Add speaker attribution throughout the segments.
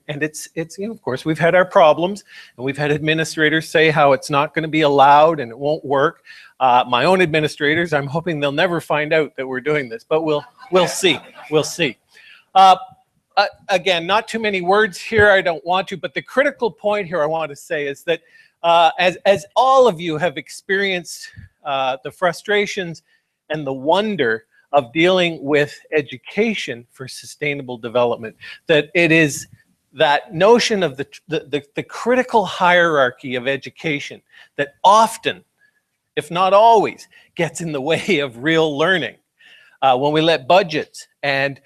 Speaker 1: and it's you know, of course, we've had our problems, and we've had administrators say how it's not going to be allowed and it won't work. My own administrators, I'm hoping they'll never find out that we're doing this, but we'll see. We'll see. Again, not too many words here. I don't want to, but the critical point here I want to say is that as all of you have experienced the frustrations and the wonder of dealing with education for sustainable development, that it is that notion of the critical hierarchy of education that often, if not always, gets in the way of real learning. When we let budgets and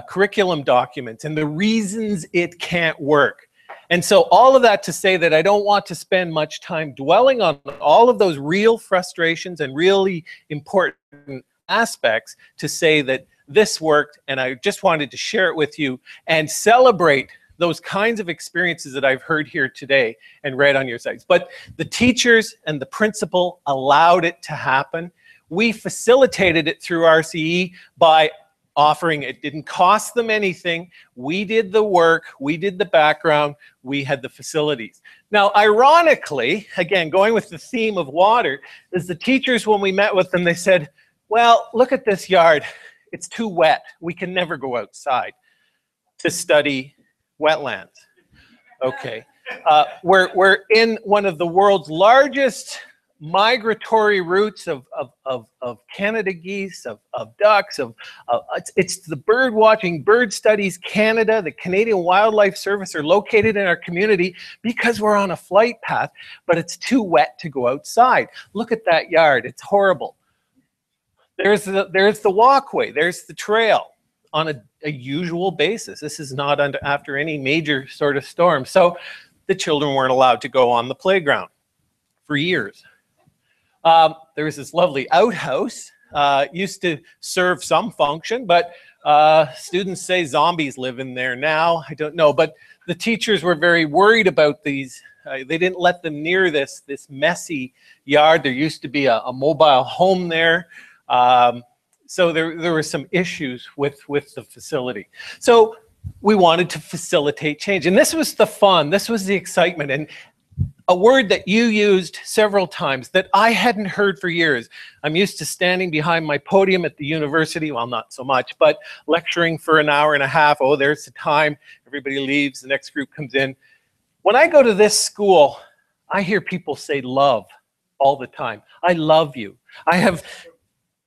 Speaker 1: curriculum documents and the reasons it can't work. And so all of that to say that I don't want to spend much time dwelling on all of those real frustrations and really important aspects to say that this worked, and I just wanted to share it with you and celebrate those kinds of experiences that I've heard here today and read on your sites. But the teachers and the principal allowed it to happen. We facilitated it through RCE by offering, it didn't cost them anything. We did the work, we did the background, we had the facilities. Now, ironically, again, going with the theme of water, is the teachers, when we met with them, they said, well, look at this yard. It's too wet. We can never go outside to study wetlands. Okay. We're in one of the world's largest migratory routes of Canada geese, of ducks, it's the bird watching, Bird Studies Canada, the Canadian Wildlife Service are located in our community because we're on a flight path, but it's too wet to go outside. Look at that yard, it's horrible. There's the walkway, there's the trail on a usual basis. This is not after any major sort of storm. So the children weren't allowed to go on the playground for years. There was this lovely outhouse, used to serve some function, but students say zombies live in there now. I don't know, but the teachers were very worried about these. They didn't let them near this messy yard. There used to be a mobile home there. So there were some issues with the facility. So we wanted to facilitate change. And this was the fun, this was the excitement. And a word that you used several times that I hadn't heard for years. I'm used to standing behind my podium at the university, well, not so much, but lecturing for an hour and a half. Oh, there's the time. Everybody leaves, the next group comes in. When I go to this school, I hear people say love all the time. I love you. I have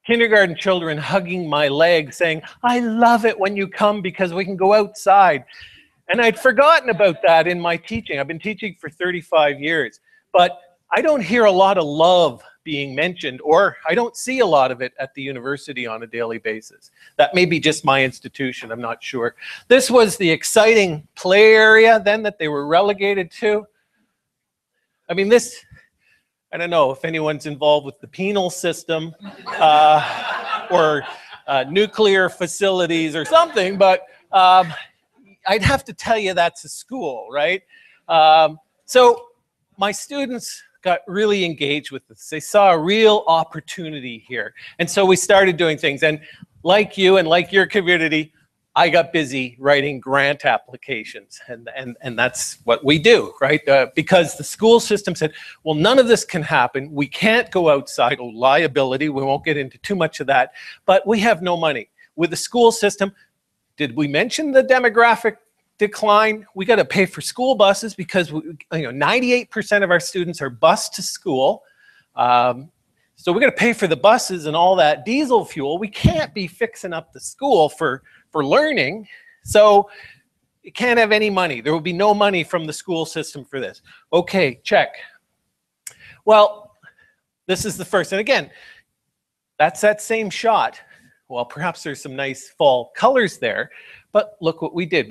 Speaker 1: kindergarten children hugging my leg saying, I love it when you come because we can go outside. And I'd forgotten about that in my teaching. I've been teaching for 35 years, but I don't hear a lot of love being mentioned, or I don't see a lot of it at the university on a daily basis. That may be just my institution, I'm not sure. This was the exciting play area then that they were relegated to. I mean, this, I don't know if anyone's involved with the penal system or nuclear facilities or something, but I'd have to tell you that's a school, right? So my students got really engaged with this. They saw a real opportunity here. And so we started doing things. And like you and like your community, I got busy writing grant applications. And that's what we do, right? Because the school system said, well, none of this can happen. We can't go outside. Oh, liability, we won't get into too much of that. But we have no money. With the school system, did we mention the demographic decline? We got to pay for school buses because 98% of our students are bused to school. So we got to pay for the buses and all that diesel fuel. We can't be fixing up the school for learning. So you can't have any money. There will be no money from the school system for this. Okay, check. Well, this is the first. And again, that's that same shot. Well, perhaps there's some nice fall colors there, but look what we did.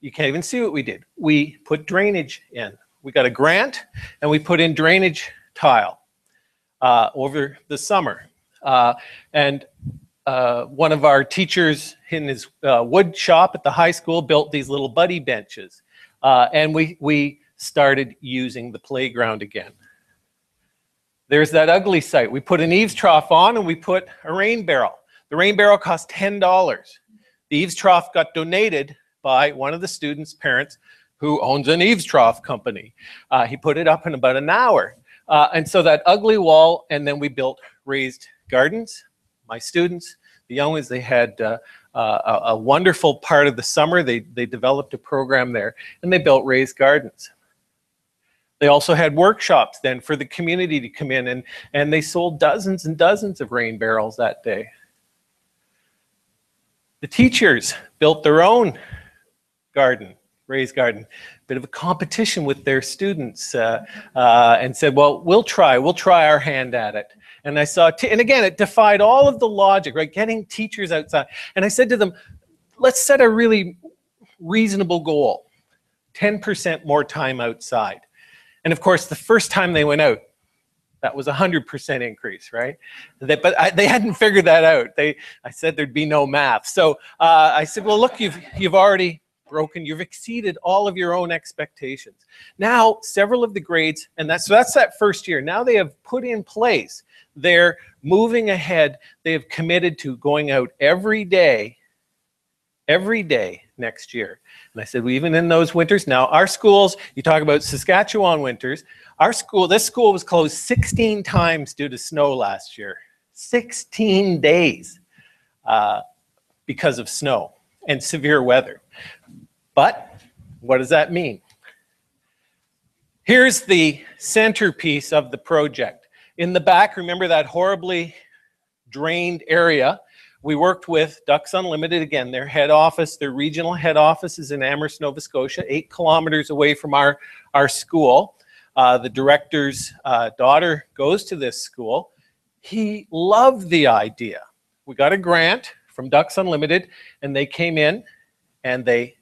Speaker 1: You can't even see what we did. We put drainage in. We got a grant and we put in drainage tile over the summer. And one of our teachers in his wood shop at the high school built these little buddy benches. And we started using the playground again. There's that ugly site. We put an eaves trough on and we put a rain barrel. The rain barrel cost $10. The eaves trough got donated by one of the students' parents who owns an eaves trough company. He put it up in about an hour. And so that ugly wall, and then we built raised gardens. My students, the young ones, they had a wonderful part of the summer. They developed a program there, and they built raised gardens. They also had workshops then for the community to come in, and they sold dozens and dozens of rain barrels that day. The teachers built their own garden, raised garden, bit of a competition with their students, and said, well, we'll try our hand at it. And I saw, and again, it defied all of the logic, right? Getting teachers outside. And I said to them, let's set a really reasonable goal, 10% more time outside. And of course, the first time they went out, that was 100% increase, right? But they hadn't figured that out. I said there'd be no math. So I said, well, look, you've already broken, you've exceeded all of your own expectations. Now, several of the grades, and that's that first year. Now they have put in place, they're moving ahead. They have committed to going out every day next year. And I said, well, even in those winters, now our schools, you talk about Saskatchewan winters, this school was closed 16 times due to snow last year. 16 days because of snow and severe weather. But what does that mean? Here's the centerpiece of the project. In the back, remember that horribly drained area? We worked with Ducks Unlimited, again, their head office, their regional head office is in Amherst, Nova Scotia, 8 kilometers away from our school. The director's daughter goes to this school. He loved the idea. We got a grant from Ducks Unlimited, and they came in and they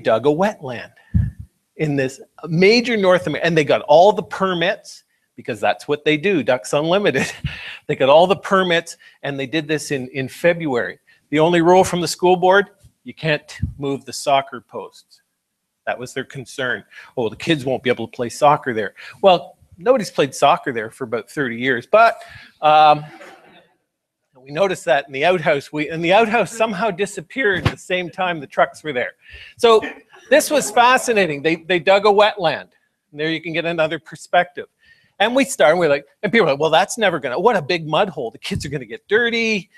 Speaker 1: dug a wetland in this major North America, and they got all the permits, because that's what they do, Ducks Unlimited. They got all the permits, and they did this in February. The only rule from the school board, you can't move the soccer posts. That was their concern. Oh, the kids won't be able to play soccer there. Well, nobody's played soccer there for about 30 years, but we noticed that in the outhouse. And the outhouse somehow disappeared at the same time the trucks were there. So this was fascinating. They dug a wetland. And there you can get another perspective. And we started, and people were like, well, that's never gonna, what a big mud hole. The kids are gonna get dirty,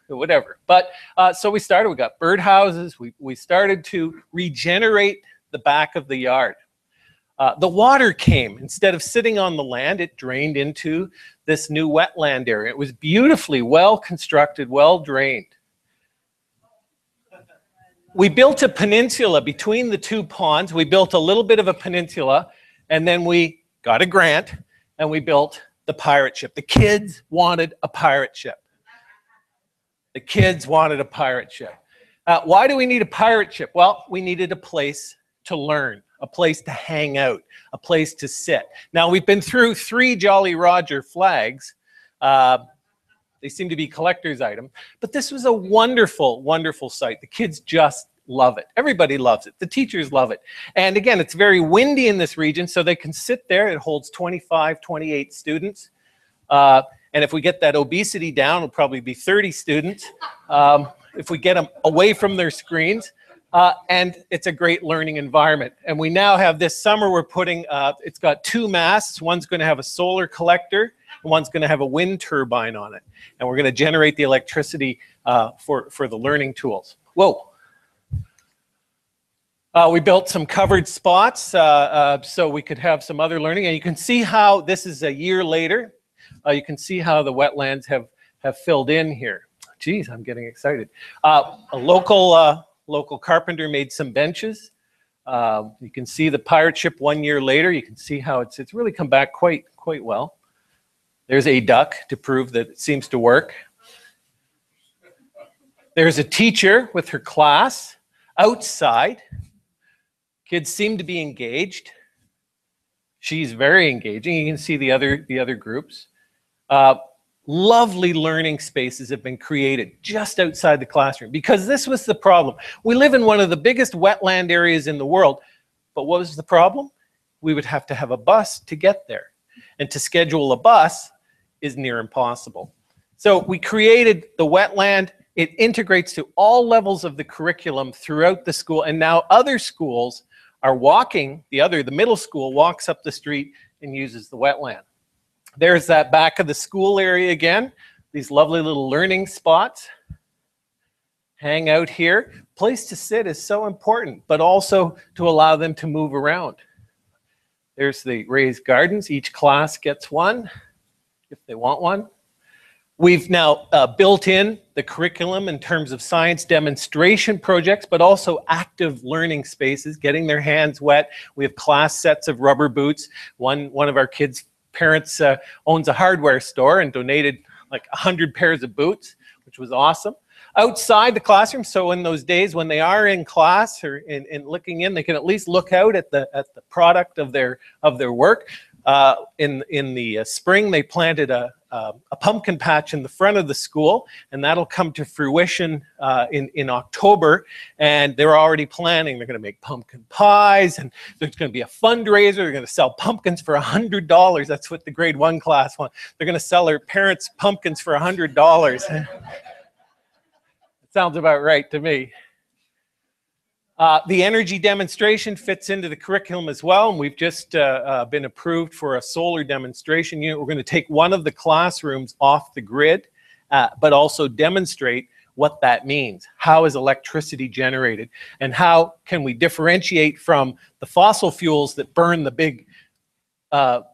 Speaker 1: whatever. But so we got bird houses. We started to regenerate the back of the yard. The water came, instead of sitting on the land, it drained into this new wetland area. It was beautifully well constructed, well drained. We built a peninsula between the two ponds. We built a little bit of a peninsula, and then we got a grant, and we built the pirate ship. The kids wanted a pirate ship. The kids wanted a pirate ship. Why do we need a pirate ship? Well, we needed a place to learn, a place to hang out, a place to sit. Now, we've been through 3 Jolly Roger flags. They seem to be collector's items, but this was a wonderful, wonderful site. The kids just love it. Everybody loves it. The teachers love it. And again, it's very windy in this region, so they can sit there. It holds 25, 28 students. And if we get that obesity down, it'll probably be 30 students if we get them away from their screens. And it's a great learning environment. And we now have this summer, we're putting, it's got 2 masts. One's going to have a solar collector, and one's going to have a wind turbine on it. And we're going to generate the electricity for the learning tools. Whoa. We built some covered spots so we could have some other learning. And you can see how this is a year later. You can see how the wetlands have filled in here. Geez, I'm getting excited. A local carpenter made some benches. You can see the pirate ship 1 year later. You can see how it's really come back quite well. There's a duck to prove that it seems to work. There's a teacher with her class outside. Kids seem to be engaged. She's very engaging. You can see the other groups. Lovely learning spaces have been created just outside the classroom, because this was the problem. We live in one of the biggest wetland areas in the world, but what was the problem? We would have to have a bus to get there, and to schedule a bus is near impossible. So we created the wetland It integrates to all levels of the curriculum throughout the school, and now other schools are walking, the middle school walks up the street and uses the wetland. There's that back of the school area again, these lovely little learning spots. Hang out here. Place to sit is so important, but also to allow them to move around. There's the raised gardens. Each class gets one if they want one. We've now built in the curriculum in terms of science demonstration projects, but also active learning spaces, getting their hands wet. We have class sets of rubber boots. One of our kids' parents owns a hardware store and donated like 100 pairs of boots, which was awesome. Outside the classroom, so in those days when they are in class or in looking in, they can at least look out at the product of their work. In the spring, they planted a pumpkin patch in the front of the school, and that'll come to fruition in October. And they're already planning. They're going to make pumpkin pies, and there's going to be a fundraiser. They're going to sell pumpkins for $100. That's what the grade 1 class wants. They're going to sell their parents pumpkins for $100. Sounds about right to me. The energy demonstration fits into the curriculum as well, and we've just been approved for a solar demonstration unit. We're going to take one of the classrooms off the grid, but also demonstrate what that means. How is electricity generated, and how can we differentiate from the fossil fuels that burn the big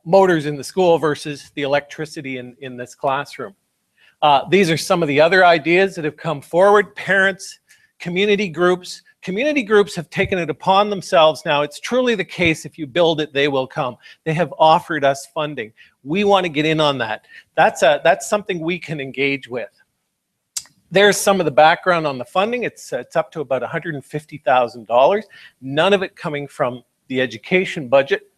Speaker 1: motors in the school versus the electricity in this classroom. These are some of the other ideas that have come forward. Parents, community groups. Community groups have taken it upon themselves now. It's truly the case, if you build it, they will come. They have offered us funding. We want to get in on that. That's something we can engage with. There's some of the background on the funding. It's up to about $150,000. None of it coming from the education budget.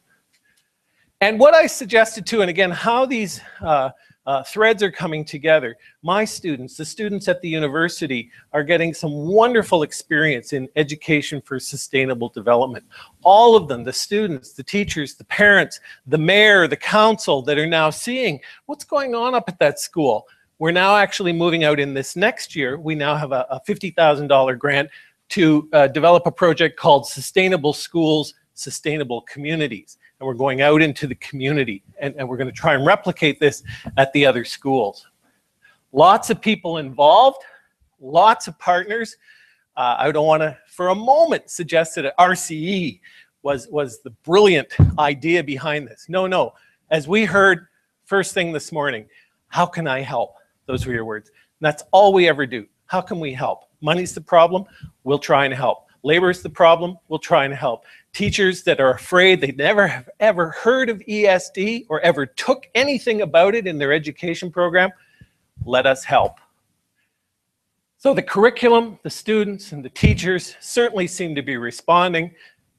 Speaker 1: And what I suggested too, and again, how these threads are coming together. My students, the students at the university, are getting some wonderful experience in education for sustainable development. All of them, the students, the teachers, the parents, the mayor, the council, that are now seeing what's going on up at that school. We're now actually moving out in this next year. We now have a $50,000 grant to develop a project called Sustainable Schools, Sustainable Communities. And we're going out into the community, and we're going to try and replicate this at the other schools. Lots of people involved, lots of partners. I don't want to for a moment suggest that RCE was the brilliant idea behind this. No. As we heard first thing this morning, how can I help? Those were your words. And that's all we ever do. How can we help? Money's the problem, we'll try and help. Labor is the problem, we'll try and help. Teachers that are afraid, they never have ever heard of ESD or ever took anything about it in their education program, let us help. So the curriculum, the students, and the teachers certainly seem to be responding.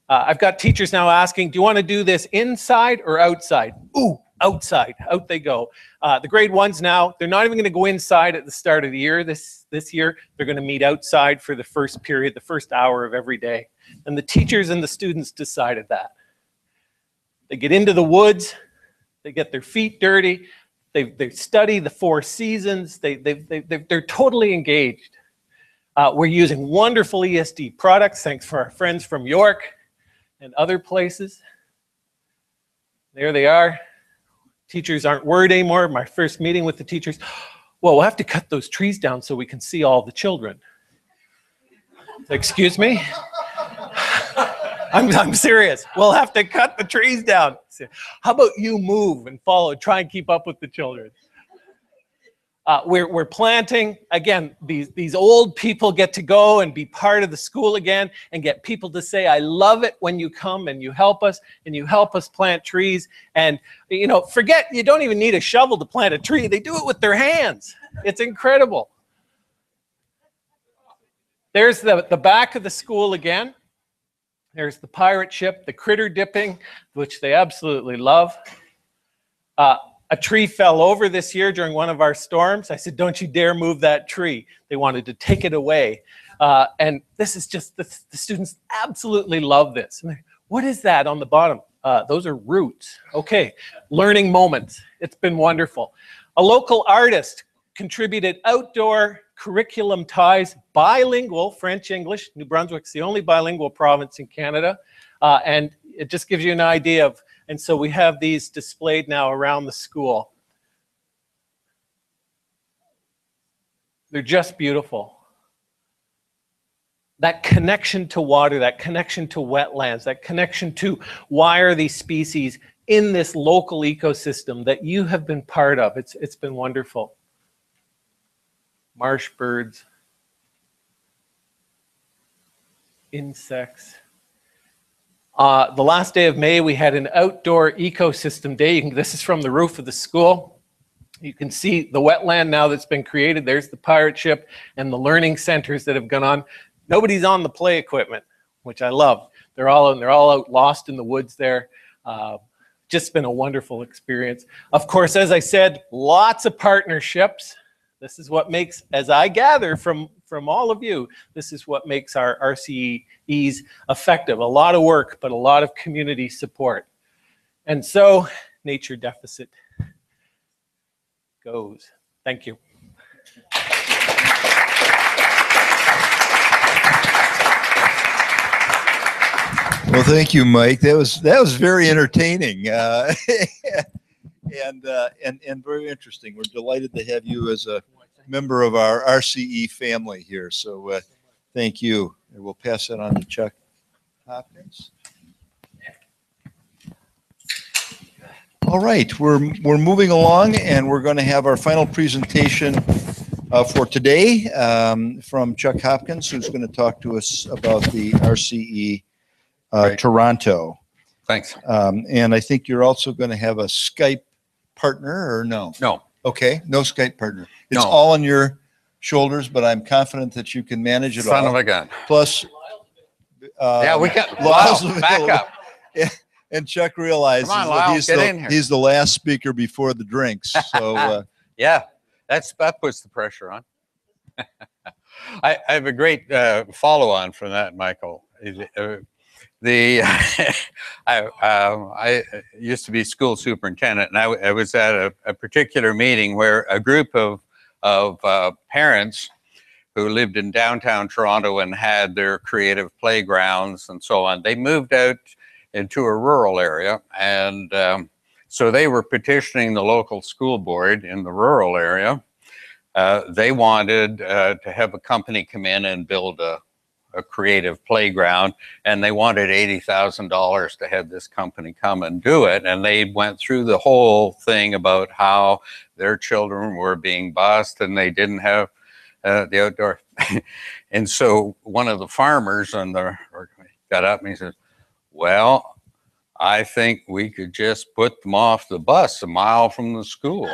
Speaker 1: I've got teachers now asking, do you want to do this inside or outside? Ooh, outside, out they go. The grade 1s now, they're not even going to go inside at the start of the year. This year, they're going to meet outside for the first period, the first hour of every day. And the teachers and the students decided that. They get into the woods, they get their feet dirty, they study the 4 seasons, they're totally engaged. We're using wonderful ESD products, thanks for our friends from York and other places. There they are. Teachers aren't worried anymore. My first meeting with the teachers, well, we'll have to cut those trees down so we can see all the children. Excuse me? I'm serious. We'll have to cut the trees down. How about you move and follow, try and keep up with the children? We're planting. Again, these old people get to go and be part of the school again and get people to say, I love it when you come and you help us plant trees. And, you know, forget, you don't even need a shovel to plant a tree. They do it with their hands. It's incredible. There's the back of the school again. There's the pirate ship, the critter dipping, which they absolutely love. A tree fell over this year during one of our storms. I said, don't you dare move that tree. They wanted to take it away. And this is just, the students absolutely love this. And what is that on the bottom? Those are roots. Okay, learning moments. It's been wonderful. A local artist contributed outdoor curriculum ties, bilingual, French-English. New Brunswick's the only bilingual province in Canada. And it just gives you an idea of, and so we have these displayed now around the school. They're just beautiful. That connection to water, that connection to wetlands, that connection to why are these species in this local ecosystem that you have been part of. It's been wonderful. Marsh birds, insects. The last day of May, we had an outdoor ecosystem day. This is from the roof of the school. You can see the wetland now that's been created. There's the pirate ship and the learning centers that have gone on. Nobody's on the play equipment, which I love. They're all out lost in the woods there. Just been a wonderful experience. Of course, as I said, lots of partnerships. This is what makes, as I gather from all of you, this is what makes our RCEs effective. A lot of work, but a lot of community support. And so, nature deficit goes. Thank you.
Speaker 2: Well, thank you, Mike. That was very entertaining and very interesting. We're delighted to have you as a member of our RCE family here. So thank you. And we'll pass that on to Chuck Hopkins. All right, we're moving along, and we're going to have our final presentation for today from Chuck Hopkins, who's going to talk to us about the RCE Toronto.
Speaker 3: Thanks.
Speaker 2: And I think you're also going to have a Skype partner, or no?
Speaker 3: No.
Speaker 2: Okay, no Skype partner. It's
Speaker 3: No.
Speaker 2: all on your shoulders, but I'm confident that you can manage it all.
Speaker 3: Son of a gun.
Speaker 2: Plus,
Speaker 3: Yeah, we got
Speaker 2: Lyle's
Speaker 3: Lyle, back
Speaker 2: available.
Speaker 3: up.
Speaker 2: Yeah, and Chuck realizes
Speaker 3: Come on,
Speaker 2: that
Speaker 3: Lyle,
Speaker 2: he's
Speaker 3: get in here.
Speaker 2: he's the last speaker before the drinks. So
Speaker 3: Yeah, that puts the pressure on. I have a great follow-on from that, Michael. I used to be school superintendent, and I was at a particular meeting where a group of parents who lived in downtown Toronto and had their creative playgrounds and so on, they moved out into a rural area, and so they were petitioning the local school board in the rural area. They wanted to have a company come in and build a creative playground, and they wanted $80,000 to have this company come and do it. And they went through the whole thing about how their children were being bused and they didn't have the outdoor. And so one of the farmers got up and he said, well, I think we could just put them off the bus a mile from the school.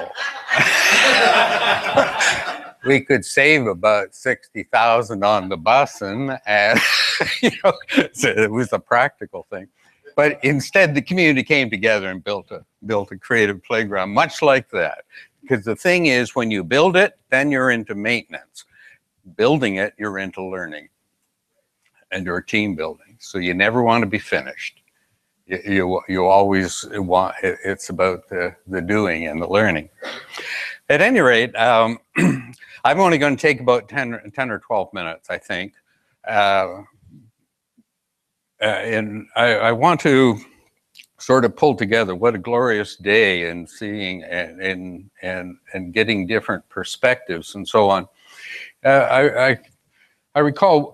Speaker 3: We could save about $60,000 on the busing, and so it was a practical thing. But instead, the community came together and built a creative playground, much like that. Because the thing is, when you build it, then you're into maintenance. Building it, you're into learning, and you're team building. So you never want to be finished. You always want. It's about the doing and the learning. At any rate, I'm only going to take about 10 or 12 minutes, I think. And I want to sort of pull together what a glorious day and seeing and getting different perspectives and so on. I recall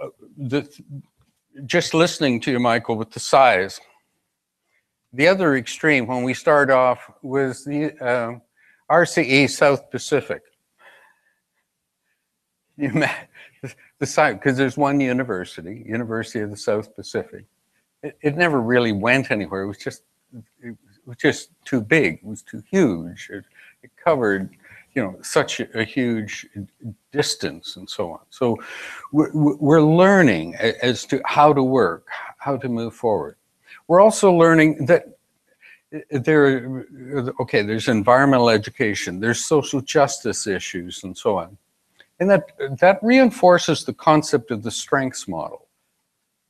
Speaker 3: just listening to you, Michael, with the size. The other extreme when we started off was the RCE South Pacific. The site, because there's one university, University of the South Pacific. It never really went anywhere. It was just too big. It was too huge. It covered, such a huge distance and so on. So we're learning as to how to work, how to move forward. We're also learning that there's environmental education, there's social justice issues and so on. And that reinforces the concept of the strengths model.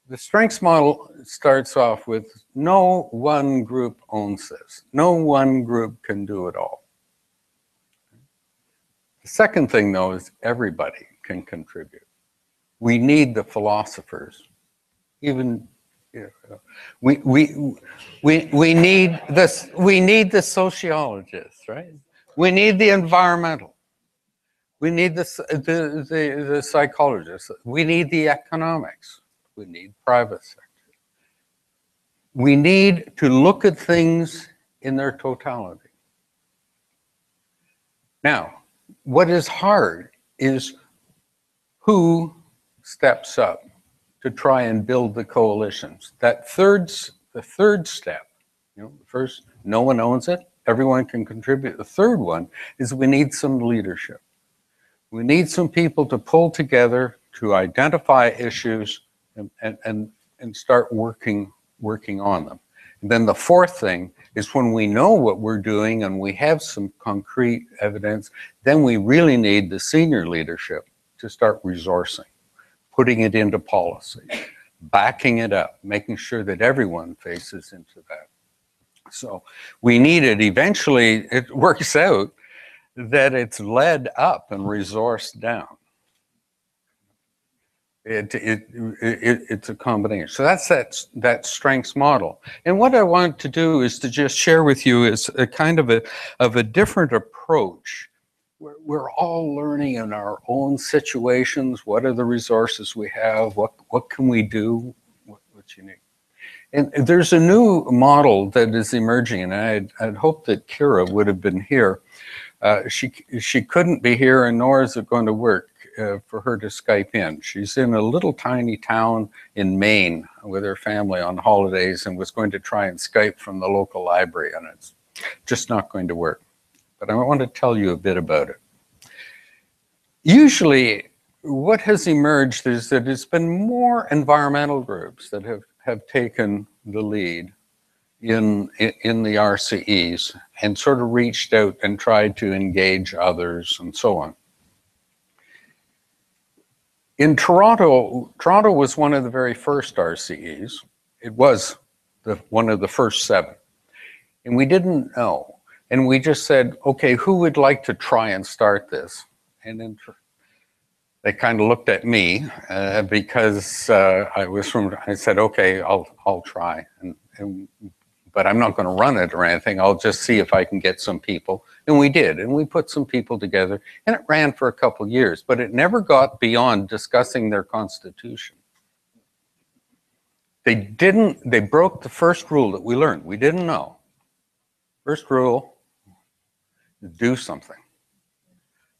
Speaker 3: The strengths model starts off with no one group owns this. No one group can do it all. The second thing, though, is everybody can contribute. We need the philosophers. Even we need this. We need the sociologists, right? We need the environmental. We need the psychologists. We need the economics. We need private sector. We need to look at things in their totality. Now, what is hard is who steps up to try and build the coalitions. The third step, first, no one owns it, everyone can contribute. The third one is we need some leadership. We need some people to pull together to identify issues and start working on them. And then the fourth thing is when we know what we're doing and we have some concrete evidence, then we really need the senior leadership to start resourcing, putting it into policy, backing it up, making sure that everyone faces into that. So we need it. Eventually, it works out that it's led up and resourced down. It's a combination. So that's that strengths model. And what I want to do is to just share with you is a kind of a different approach. We're all learning in our own situations. What are the resources we have? What can we do? What's unique? And there's a new model that is emerging, and I'd hoped that Kira would have been here. She couldn't be here, and nor is it going to work for her to Skype in. She's in a little tiny town in Maine with her family on holidays and was going to try and Skype from the local library, and it's just not going to work. But I want to tell you a bit about it. Usually, what has emerged is that it's been more environmental groups that have taken the lead in the RCEs and sort of reached out and tried to engage others and so on. In Toronto was one of the very first RCEs. It was one of the first 7. And we didn't know. And we just said, okay, who would like to try and start this? And then they kind of looked at me because I said, okay, I'll try. But I'm not going to run it or anything. I'll just see if I can get some people. And we did. And we put some people together. And it ran for a couple of years. But it never got beyond discussing their constitution. They broke the first rule that we learned. We didn't know. First rule, do something.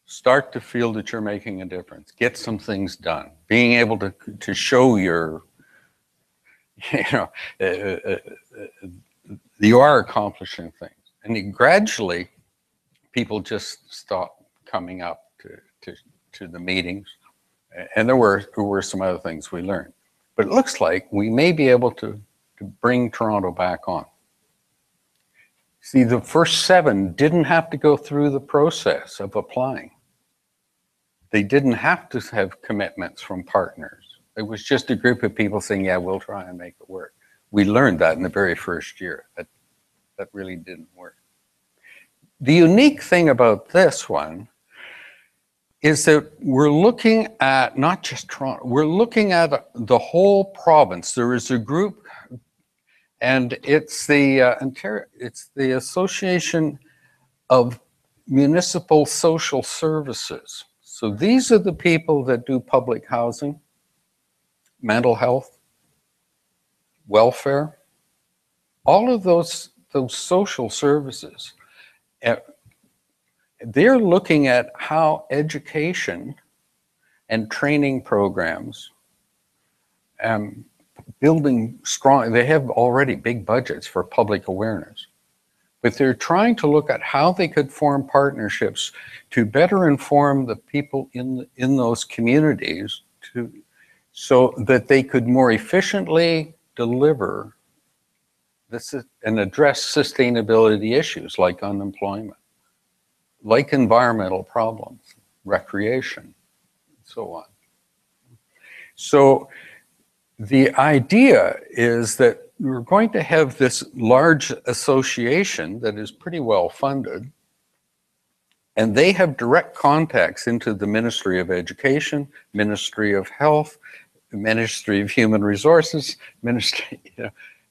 Speaker 3: Start to feel that you're making a difference. Get some things done. Being able to show your, you are accomplishing things. And gradually, people just stopped coming up to the meetings. And there were some other things we learned. But it looks like we may be able to bring Toronto back on. See, the first 7 didn't have to go through the process of applying. They didn't have to have commitments from partners. It was just a group of people saying, yeah, we'll try and make it work. We learned that in the very first year. That really didn't work. The unique thing about this one is that we're looking at not just Toronto, we're looking at the whole province. There is a group, and it's the Association of Municipal Social Services. So these are the people that do public housing, mental health, welfare, all of those social services. They're looking at how education and training programs, building strong, they have already big budgets for public awareness, but they're trying to look at how they could form partnerships to better inform the people in those communities so that they could more efficiently deliver this and address sustainability issues like unemployment, like environmental problems, recreation, and so on. So the idea is that we're going to have this large association that is pretty well funded, And they have direct contacts into the Ministry of Education, Ministry of Health, Ministry of Human Resources, Ministry,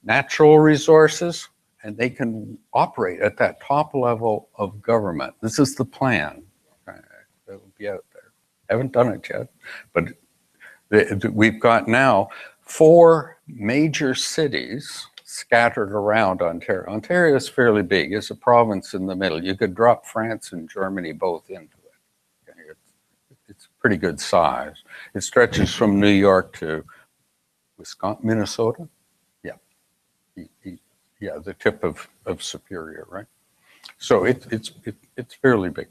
Speaker 3: Natural Resources, and they can operate at that top level of government. This is the plan that will be out there. Haven't done it yet, but we've got now 4 major cities scattered around Ontario. Ontario is fairly big. It's a province in the middle. You could drop France and Germany both into it. Okay, it's pretty good size. It stretches from New York to Wisconsin, Minnesota. Yeah, yeah, the tip of Superior, right? So it's fairly big.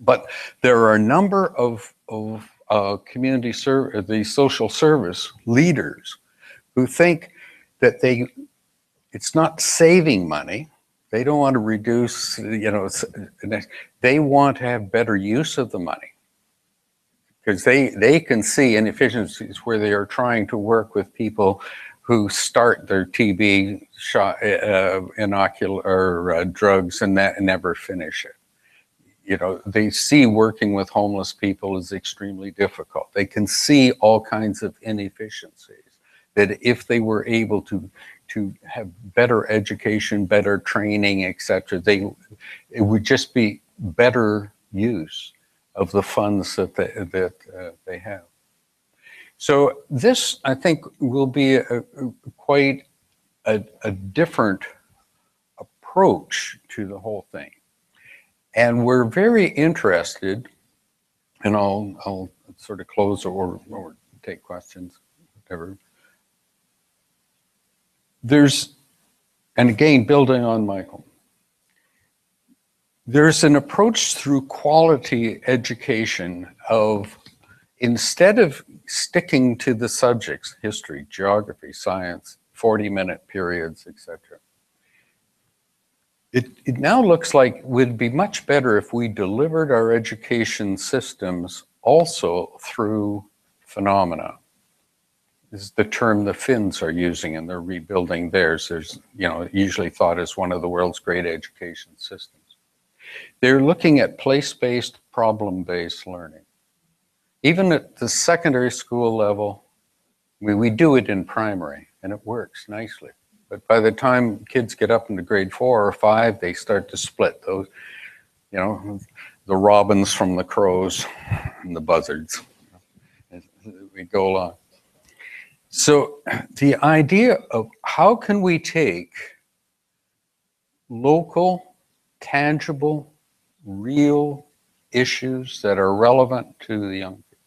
Speaker 3: But there are a number of community the social service leaders who think that it's not saving money. They don't want to reduce, they want to have better use of the money, because they can see inefficiencies where they are trying to work with people who start their TB shot, inocular drugs and never finish it. They see working with homeless people is extremely difficult. They can see all kinds of inefficiencies that if they were able to have better education, better training, etc., it would just be better use of the funds that they have. So this, I think, will be quite a different approach to the whole thing. And we're very interested, and I'll sort of close or take questions, whatever. And again, building on Michael, there's an approach through quality education of, instead of sticking to the subjects, history, geography, science, 40-minute periods, etc. It now looks like it would be much better if we delivered our education systems also through phenomena. This is the term the Finns are using, and they're rebuilding theirs. There's, usually thought as one of the world's great education systems. They're looking at place-based, problem-based learning. Even at the secondary school level, we do it in primary, and it works nicely. But by the time kids get up into grade 4 or 5, they start to split those, the robins from the crows and the buzzards. As we go along. So the idea of how can we take local, tangible, real issues that are relevant to the young people,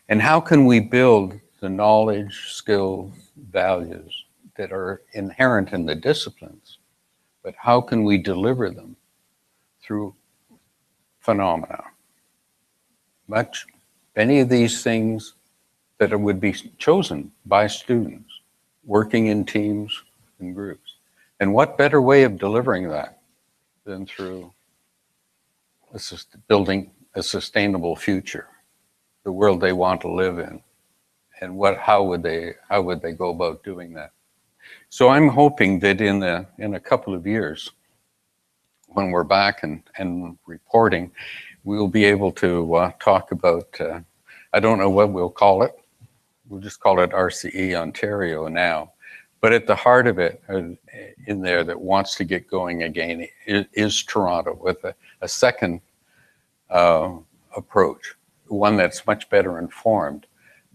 Speaker 3: and how can we build the knowledge, skills, values that are inherent in the disciplines, but how can we deliver them through phenomena? Many of these things that would be chosen by students, working in teams and groups. And what better way of delivering that than through building a sustainable future, the world they want to live in, and how would they go about doing that? So I'm hoping that in a couple of years, when we're back and reporting, we'll be able to talk about, I don't know what we'll call it. We'll just call it RCE Ontario now. But at the heart of it, in there that wants to get going again, is Toronto with a second approach, one that's much better informed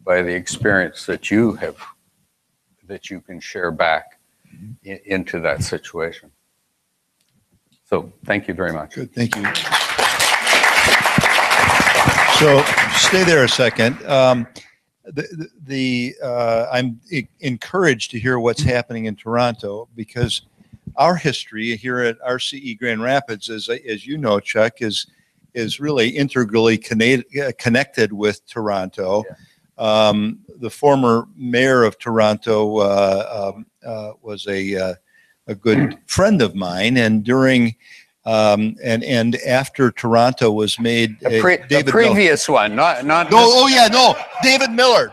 Speaker 3: by the experience that you can share back into that situation. So thank you very much.
Speaker 2: Good, thank you. So stay there a second. I'm encouraged to hear what's happening in Toronto, because our history here at RCE Grand Rapids, as you know, Chuck, is really integrally connected with Toronto. Yeah. The former mayor of Toronto was a good friend of mine, and during and after Toronto was made,
Speaker 3: the previous one, not
Speaker 2: David Miller.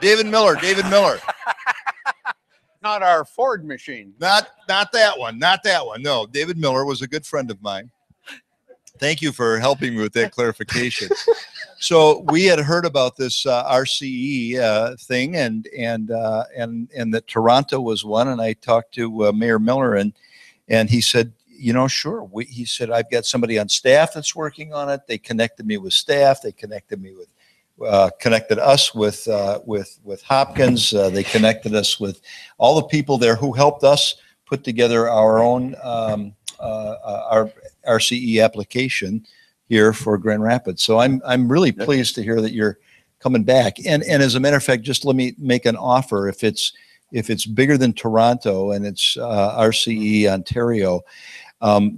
Speaker 3: Not our Ford machine.
Speaker 2: Not that one. No, David Miller was a good friend of mine. Thank you for helping me with that clarification. So we had heard about this RCE thing, and that Toronto was one. And I talked to Mayor Miller, and he said, sure. He said, I've got somebody on staff that's working on it. They connected me with staff. They connected me with connected us with Hopkins. They connected us with all the people there who helped us put together our own our RCE application here for Grand Rapids. So I'm really pleased to hear that you're coming back. And as a matter of fact, just let me make an offer. If it's bigger than Toronto and it's RCE Ontario, I'm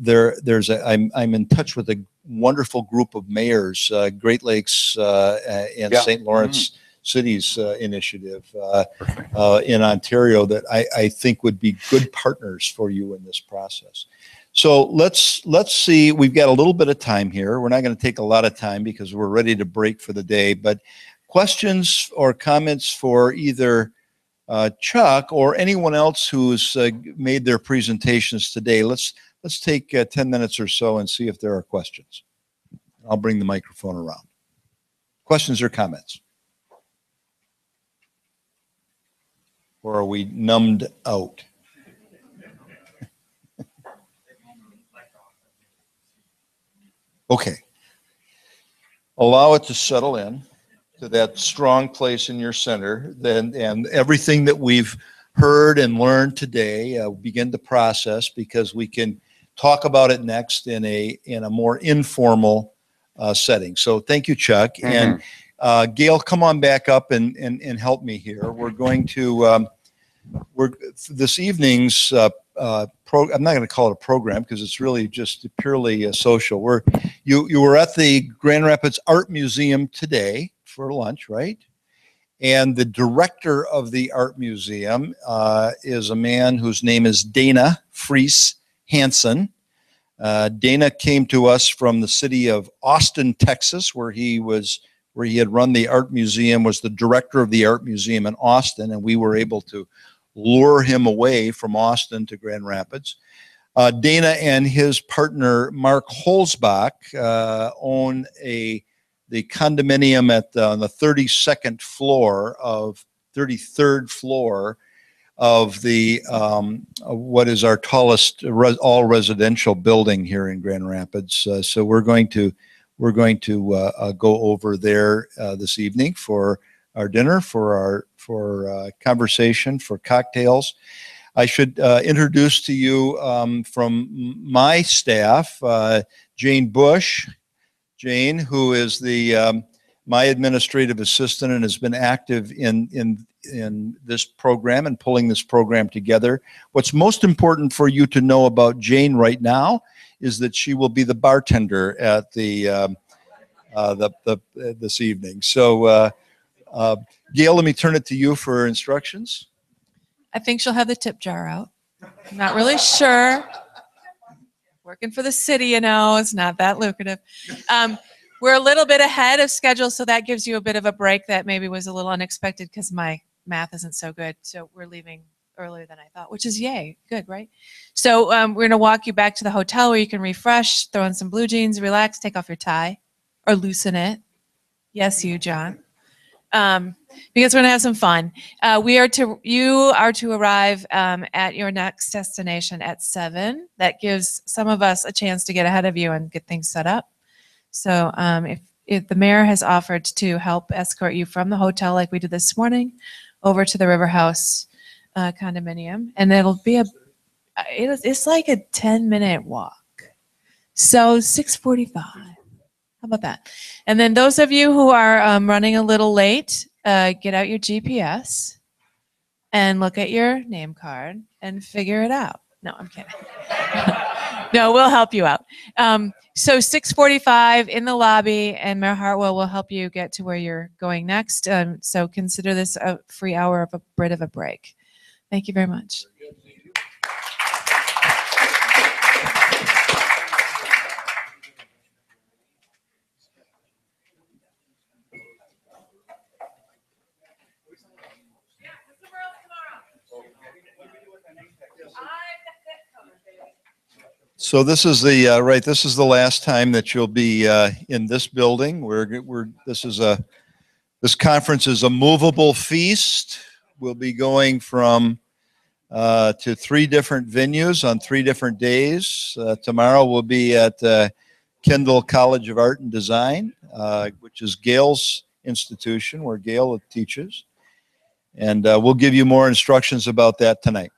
Speaker 2: in touch with a wonderful group of mayors, Great Lakes and St. Lawrence Cities Initiative in Ontario that I think would be good partners for you in this process. So let's see. We've got a little bit of time here. We're not going to take a lot of time because we're ready to break for the day. But questions or comments for either Chuck or anyone else who's made their presentations today. Let's take 10 minutes or so and see if there are questions. I'll bring the microphone around. Questions or comments? Or are we numbed out? Okay. Allow it to settle in to that strong place in your center. And everything that we've heard and learned today, begin to process, because we can talk about it next in a more informal setting. So thank you, Chuck. And Gail, come on back up and help me here. We're going to this evening's I'm not going to call it a program because it's really just purely social. You were at the Grand Rapids Art Museum today for lunch, right? And the director of the art museum is a man whose name is Dana Fries Hansen. Dana came to us from the city of Austin, Texas, where he had run the art museum, was the director of the art museum in Austin, and we were able to lure him away from Austin to Grand Rapids. Dana and his partner Mark Holzbach own the condominium on the 33rd floor of the what is our tallest all residential building here in Grand Rapids. So we're going to go over there this evening for our dinner, for conversation, for cocktails. I should introduce to you from my staff, Jane Bush. Jane, who is my administrative assistant and has been active in this program and pulling this program together. What's most important for you to know about Jane right now is that she will be the bartender at this evening. So, Gail, let me turn it to you for instructions.
Speaker 4: I think she'll have the tip jar out. I'm not really sure. Working for the city, it's not that lucrative. We're a little bit ahead of schedule, so that gives you a bit of a break that maybe was a little unexpected because my math isn't so good. So we're leaving earlier than I thought, which is yay, good, right? So we're going to walk you back to the hotel where you can refresh, throw in some blue jeans, relax, take off your tie, or loosen it. Yes, you, John. Because we're going to have some fun. You are to arrive at your next destination at 7. That gives some of us a chance to get ahead of you and get things set up. So if the mayor has offered to help escort you from the hotel like we did this morning over to the River House condominium, and it'll be it's like a 10-minute walk. So 6:45. How about that? And then those of you who are running a little late, get out your GPS and look at your name card and figure it out. No, I'm kidding. No, we'll help you out. So 6:45 in the lobby, and Mayor Hartwell will help you get to where you're going next. So consider this a free hour of a bit of a break. Thank you very much.
Speaker 2: So this is the right. This is the last time that you'll be in this building. This conference is a movable feast. We'll be going from to 3 different venues on 3 different days. Tomorrow we'll be at Kendall College of Art and Design, which is Gail's institution where Gail teaches. And we'll give you more instructions about that tonight.